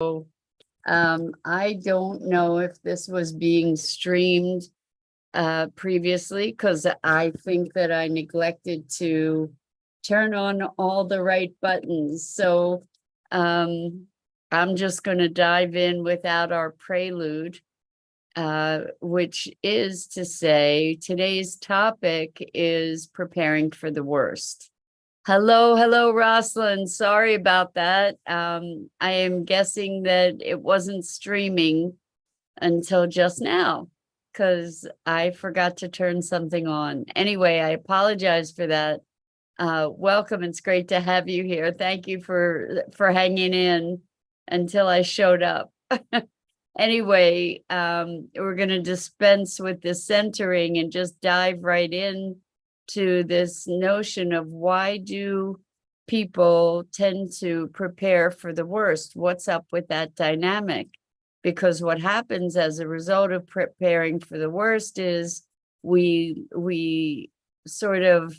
I don't know if this was being streamed previously, because I think that I neglected to turn on all the right buttons. So I'm just going to dive in without our prelude, which is to say today's topic is preparing for the worst. Hello, Rosalind. Sorry about that. I am guessing that it wasn't streaming until just now because I forgot to turn something on. Anyway, I apologize for that. Welcome. It's great to have you here. Thank you for hanging in until I showed up. Anyway, we're going to dispense with the centering and just dive right in to this notion of why do people tend to prepare for the worst? What's up with that dynamic? Because what happens as a result of preparing for the worst is we sort of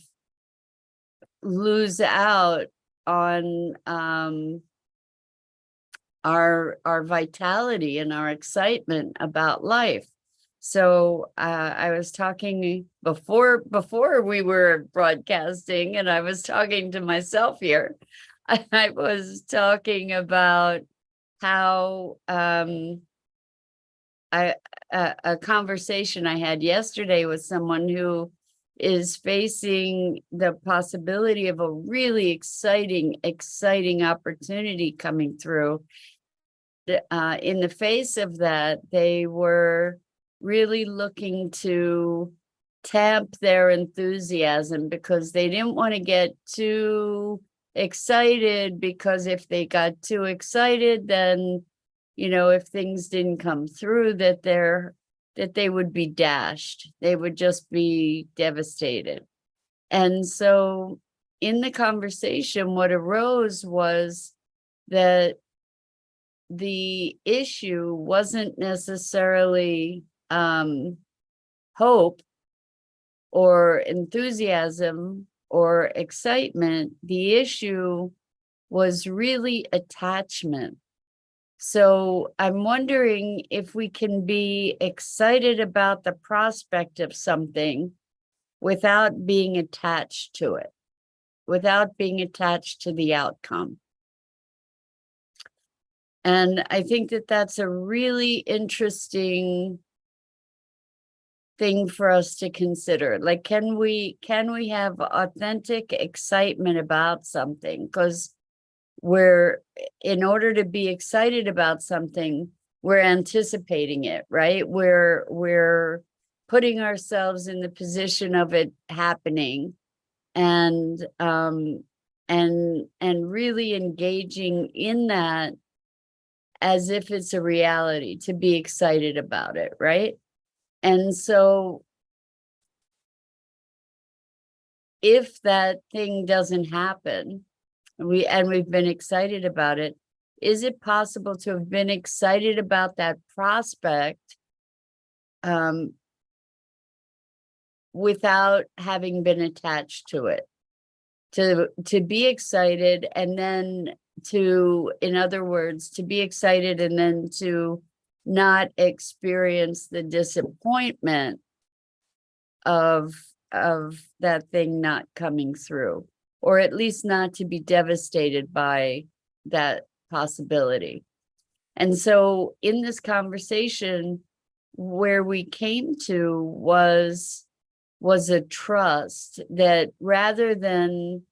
lose out on our vitality and our excitement about life. So I was talking before we were broadcasting, and I was talking to myself here. I was talking about how a conversation I had yesterday with someone who is facing the possibility of a really exciting opportunity coming through. In the face of that, they were really looking to tamp their enthusiasm because they didn't want to get too excited, because if they got too excited, then, you know, if things didn't come through, that they would be dashed. They would just be devastated. And so in the conversation, what arose was that the issue wasn't necessarily hope or enthusiasm or excitement. The issue was really attachment. So I'm wondering if we can be excited about the prospect of something without being attached to it, without being attached to the outcome. And I think that that's a really interesting thing for us to consider. Like, can we have authentic excitement about something? Because in order to be excited about something, we're anticipating it, right? We're putting ourselves in the position of it happening, and really engaging in that as if it's a reality, to be excited about it, right? And so if that thing doesn't happen, we've been excited about it, is it possible to have been excited about that prospect without having been attached to it? To be excited, and then in other words, to be excited and then to not experience the disappointment of that thing not coming through, or at least not to be devastated by that possibility. And so in this conversation, where we came to was a trust that, rather than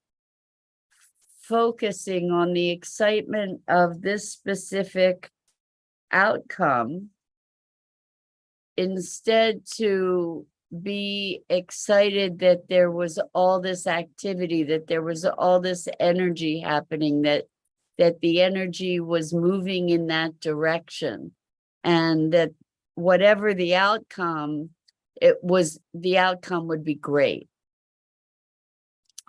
focusing on the excitement of this specific outcome, instead to be excited that there was all this activity, that there was all this energy happening, that the energy was moving in that direction, and that whatever the outcome, the outcome would be great.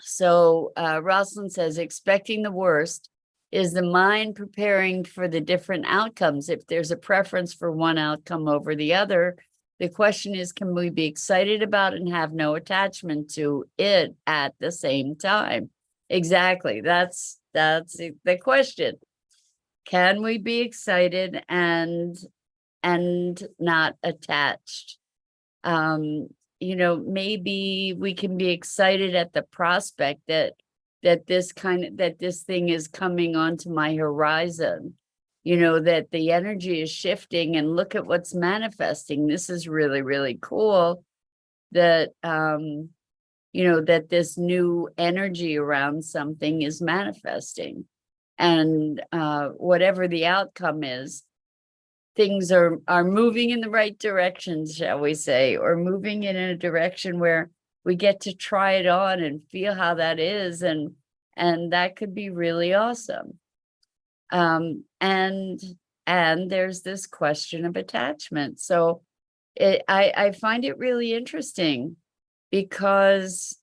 So Rosalind says, expecting the worst is the mind preparing for the different outcomes. If there's a preference for one outcome over the other, the question is, can we be excited about it and have no attachment to it at the same time? Exactly. That's the question. Can we be excited and not attached? You know, maybe we can be excited at the prospect that this thing is coming onto my horizon, you know, that the energy is shifting and look at what's manifesting. This is really, really cool that, you know, that this new energy around something is manifesting. And whatever the outcome is, things are moving in the right direction, shall we say, or moving in a direction where we get to try it on and feel how that is, and that could be really awesome. And there's this question of attachment. So I find it really interesting because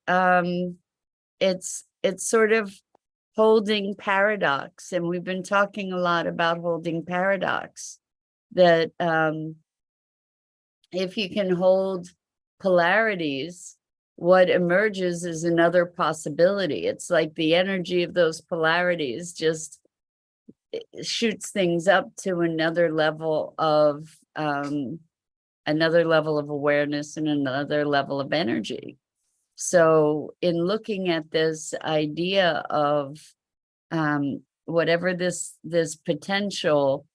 it's sort of holding paradox, and we've been talking a lot about holding paradox, that if you can hold polarities, what emerges is another possibility. It's like the energy of those polarities just shoots things up to another level of awareness and another level of energy. So in looking at this idea of whatever this potential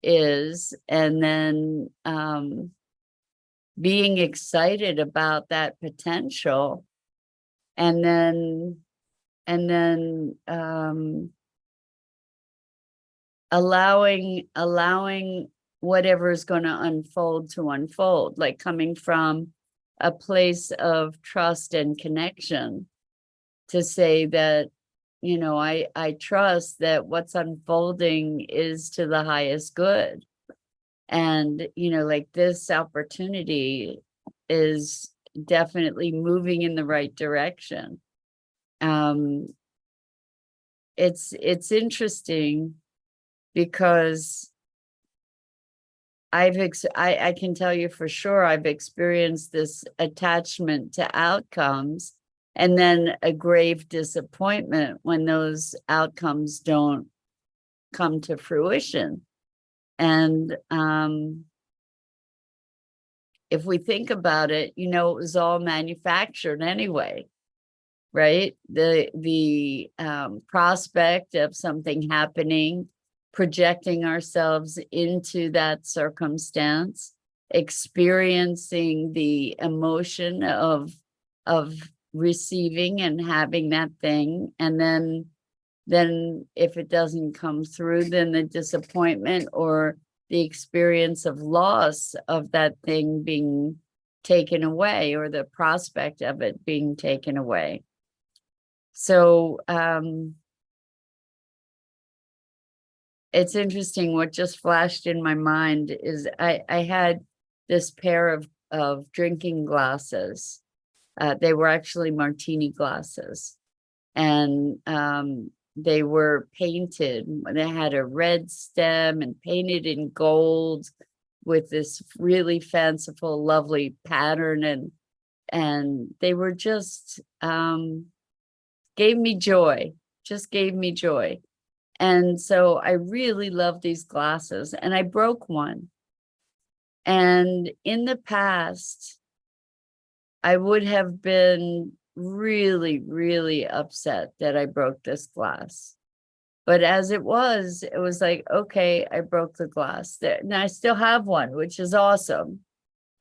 is, and then being excited about that potential, and then allowing whatever is going to unfold, like coming from a place of trust and connection, to say that, you know, I trust that what's unfolding is to the highest good. And, you know, like this opportunity is definitely moving in the right direction. It's interesting because I can tell you for sure I've experienced this attachment to outcomes, and then a grave disappointment when those outcomes don't come to fruition. And if we think about it, you know, it was all manufactured anyway, right? The prospect of something happening, projecting ourselves into that circumstance, experiencing the emotion of receiving and having that thing, and then if it doesn't come through, then the disappointment or the experience of loss of that thing being taken away, or the prospect of it being taken away. So it's interesting. What just flashed in my mind is I had this pair of drinking glasses. They were actually martini glasses, and they were painted. They had a red stem and painted in gold with this really fanciful, lovely pattern, and they were just gave me joy. Just gave me joy. And so I really love these glasses, and I broke one. And in the past, I would have been really, really upset that I broke this glass. But as it was like, okay, I broke the glass. And I still have one, which is awesome.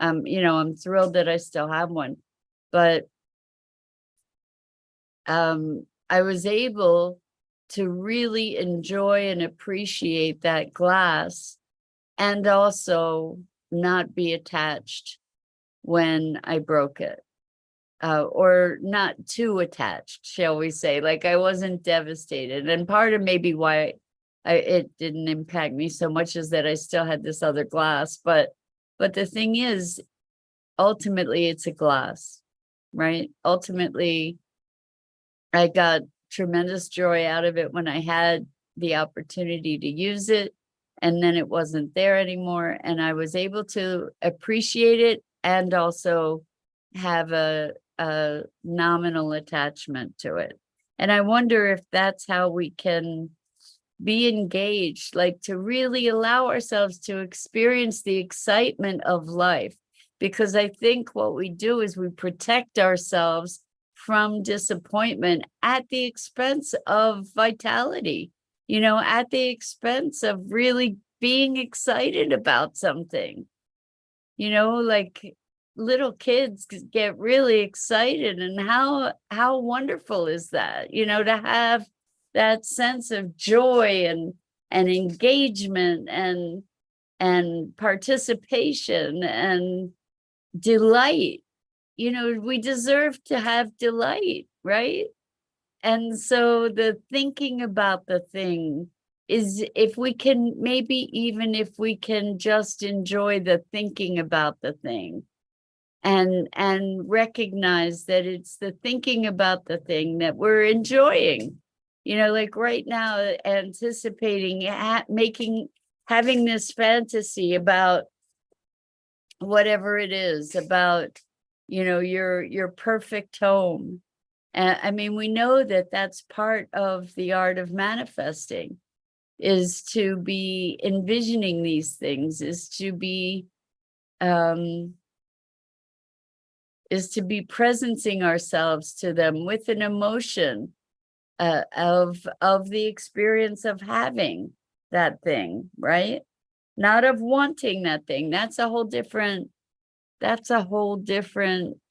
You know, I'm thrilled that I still have one. But I was able to really enjoy and appreciate that glass, and also not be attached when I broke it, or not too attached, shall we say. Like, I wasn't devastated. And part of maybe why it didn't impact me so much is that I still had this other glass. But the thing is, ultimately, it's a glass, right? Ultimately, I got tremendous joy out of it when I had the opportunity to use it, and then it wasn't there anymore, and I was able to appreciate it and also have a nominal attachment to it. And I wonder if that's how we can be engaged, like to really allow ourselves to experience the excitement of life. Because I think what we do is we protect ourselves from disappointment at the expense of vitality, at the expense of really being excited about something. Like little kids get really excited, and how wonderful is that, to have that sense of joy and engagement and participation and delight. We deserve to have delight, right? And so the thinking about the thing is, if we can, maybe even if we can just enjoy the thinking about the thing and recognize that it's the thinking about the thing that we're enjoying. Like right now, anticipating having this fantasy about whatever it is, about your perfect home. I mean, we know that that's part of the art of manifesting, is to be envisioning these things, is to be presencing ourselves to them with an emotion of the experience of having that thing, right? Not of wanting that thing. That's a whole different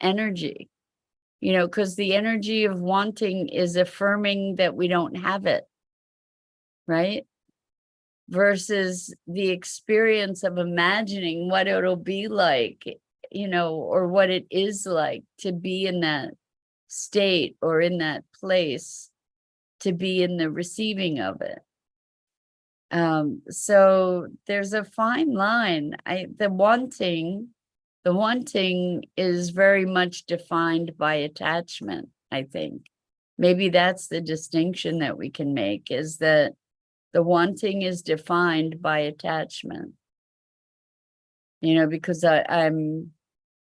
energy, because the energy of wanting is affirming that we don't have it, right? Versus the experience of imagining what it'll be like, or what it is like to be in that state or in that place, to be in the receiving of it. So there's a fine line. The wanting is very much defined by attachment, I think. Maybe that's the distinction that we can make, is that the wanting is defined by attachment. Because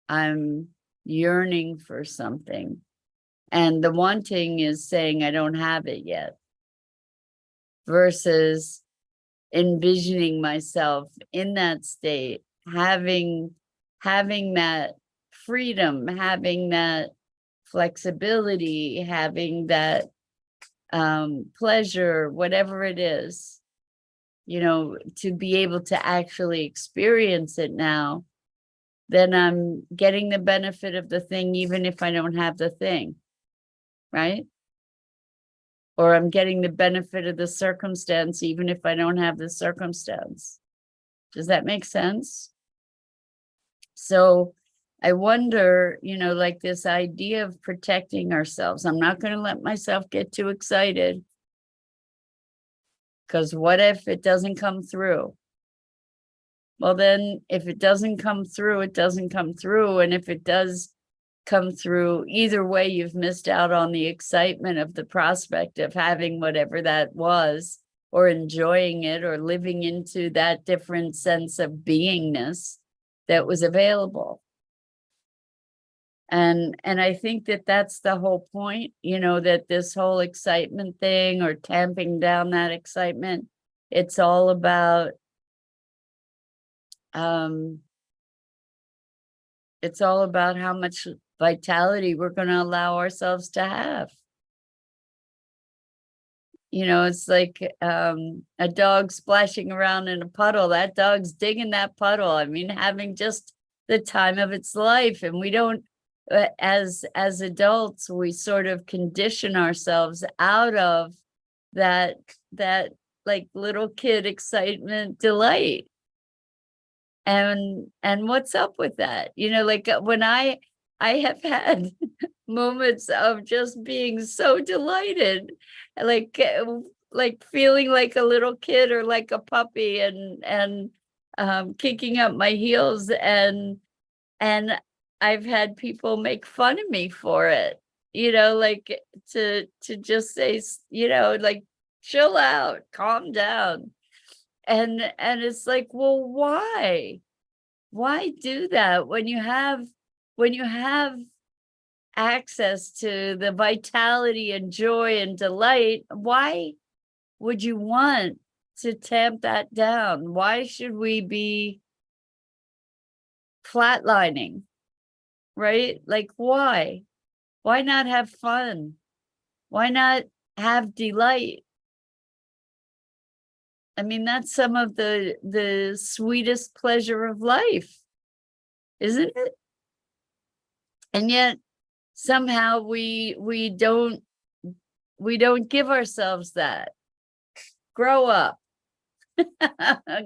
I'm yearning for something, and the wanting is saying I don't have it yet, versus envisioning myself in that state, having that freedom, having that flexibility, having that pleasure, whatever it is, to be able to actually experience it now. Then I'm getting the benefit of the thing, even if I don't have the thing, right? Or I'm getting the benefit of the circumstance, even if I don't have the circumstance. Does that make sense? So I wonder, like this idea of protecting ourselves. I'm not going to let myself get too excited, because what if it doesn't come through? Well, then if it doesn't come through, it doesn't come through. And if it does come through, either way, you've missed out on the excitement of the prospect of having whatever that was, or enjoying it, or living into that different sense of beingness that was available. And I think that that's the whole point, that this whole excitement thing, or tamping down that excitement, it's all about how much vitality we're going to allow ourselves to have. It's like a dog splashing around in a puddle. That dog's digging that puddle. I mean, having just the time of its life. And we don't, as adults, we sort of condition ourselves out of that like little kid excitement, delight. And what's up with that? Like when I have had moments of just being so delighted, like feeling like a little kid, or like a puppy, and kicking up my heels, and I've had people make fun of me for it, like to just say, like, chill out, calm down. And it's like, well, why do that when you have access to the vitality and joy and delight? Why would you want to tamp that down? Why should we be flatlining, right? Like, why? Why not have fun? Why not have delight? I mean, that's some of the sweetest pleasure of life, isn't it? And yet somehow we don't give ourselves that. Grow up.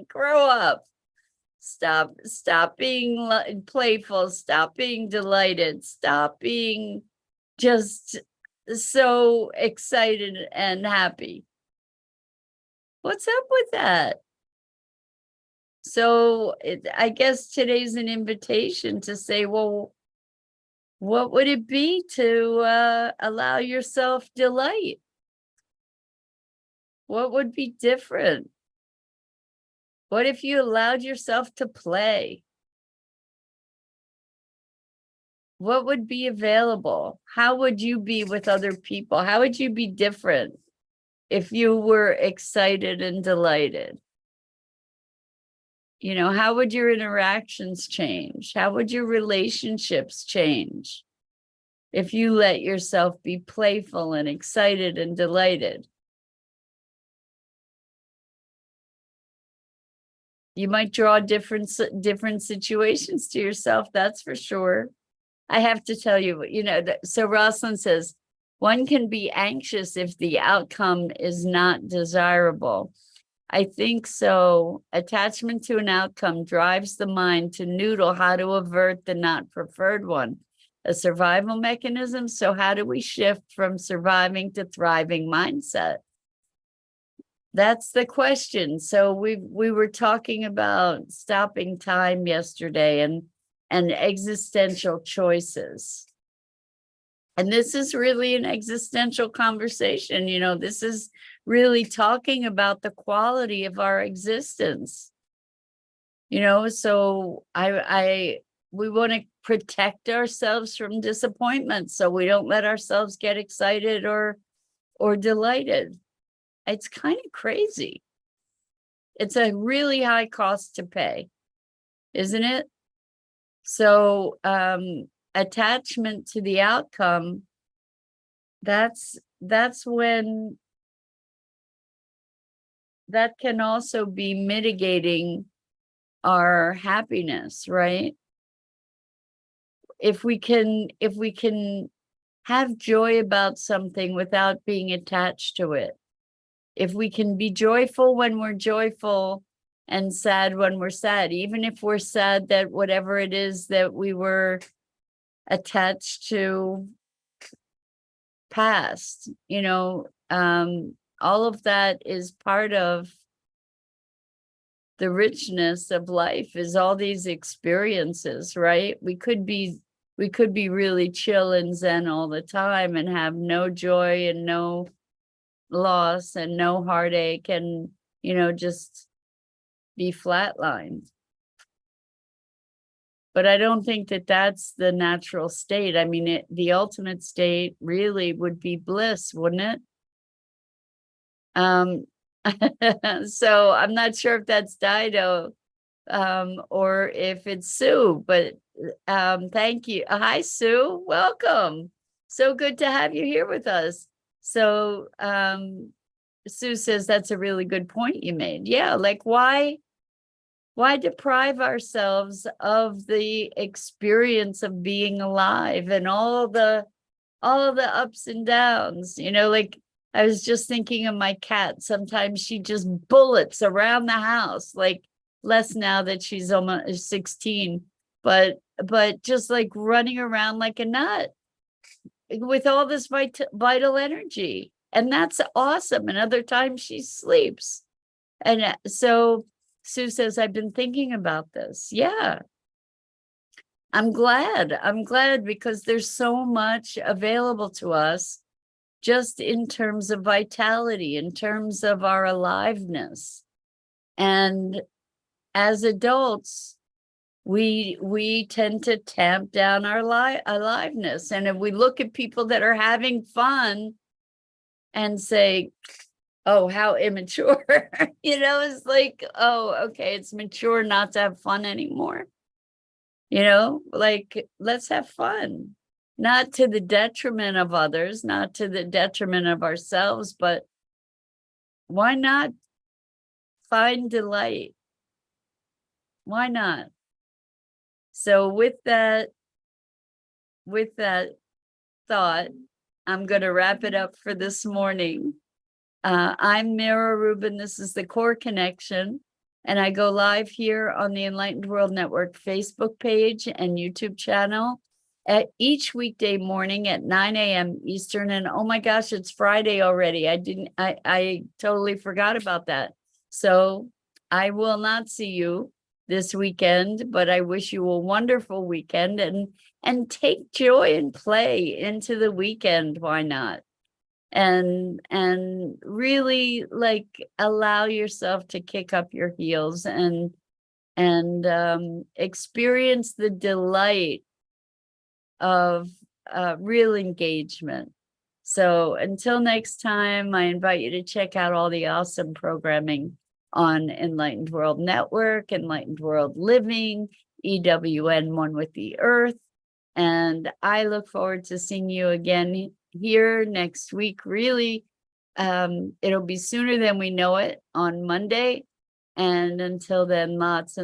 Grow up. Stop being playful, stop being delighted, stop being just so excited and happy. What's up with that? So I guess today's an invitation to say, well, what would it be to allow yourself delight? What would be different? What if you allowed yourself to play? What would be available? How would you be with other people? How would you be different if you were excited and delighted? You know, how would your interactions change? How would your relationships change if you let yourself be playful and excited and delighted? You might draw different situations to yourself, that's for sure. I have to tell you, you know, so Rosalind says, one can be anxious if the outcome is not desirable. I think so. Attachment to an outcome drives the mind to noodle how to avert the not preferred one. A survival mechanism. So how do we shift from surviving to thriving mindset? That's the question. So we were talking about stopping time yesterday and existential choices. And this is really an existential conversation. You know, this is really talking about the quality of our existence. You know, so we want to protect ourselves from disappointment so we don't let ourselves get excited or delighted. It's kind of crazy. It's a really high cost to pay, isn't it? So attachment to the outcome, that's when that can also be mitigating our happiness, right? If we can have joy about something without being attached to it, if we can be joyful when we're joyful and sad when we're sad, even if we're sad that whatever it is that we were attached to past, you know, all of that is part of the richness of life, is all these experiences, right? We could be really chill and zen all the time and have no joy and no loss and no heartache and, you know, just be flatlined. But I don't think that that's the natural state. I mean, the ultimate state really would be bliss, wouldn't it? So I'm not sure if that's Dido or if it's Sue, but thank you. Hi, Sue. Welcome. So good to have you here with us. So Sue says that's a really good point you made. Yeah, like why deprive ourselves of the experience of being alive and all the ups and downs? You know, like I was just thinking of my cat. Sometimes she just bullets around the house, like less now that she's almost 16, but just like running around like a nut with all this vital energy. And that's awesome. And other times she sleeps. And so Sue says, I've been thinking about this. Yeah. I'm glad because there's so much available to us just in terms of vitality, in terms of our aliveness. And as adults, we tend to tamp down our aliveness. And if we look at people that are having fun and say, oh, how immature. It's like, oh, okay, it's mature not to have fun anymore. Like, let's have fun, not to the detriment of others, not to the detriment of ourselves, but why not find delight? Why not? So with that thought, I'm going to wrap it up for this morning. I'm Mira Rubin. This is the Core Connection, and I go live here on the Enlightened World Network Facebook page and YouTube channel at each weekday morning at 9 a.m. Eastern. And oh my gosh, it's Friday already. I totally forgot about that. So I will not see you this weekend, but I wish you a wonderful weekend and take joy and play into the weekend. Why not? And really, like, allow yourself to kick up your heels and experience the delight of real engagement. So until next time, I invite you to check out all the awesome programming on Enlightened World Network, Enlightened World Living, EWN One with the Earth. And I look forward to seeing you again here next week. Really, it'll be sooner than we know it on Monday. And until then, lots and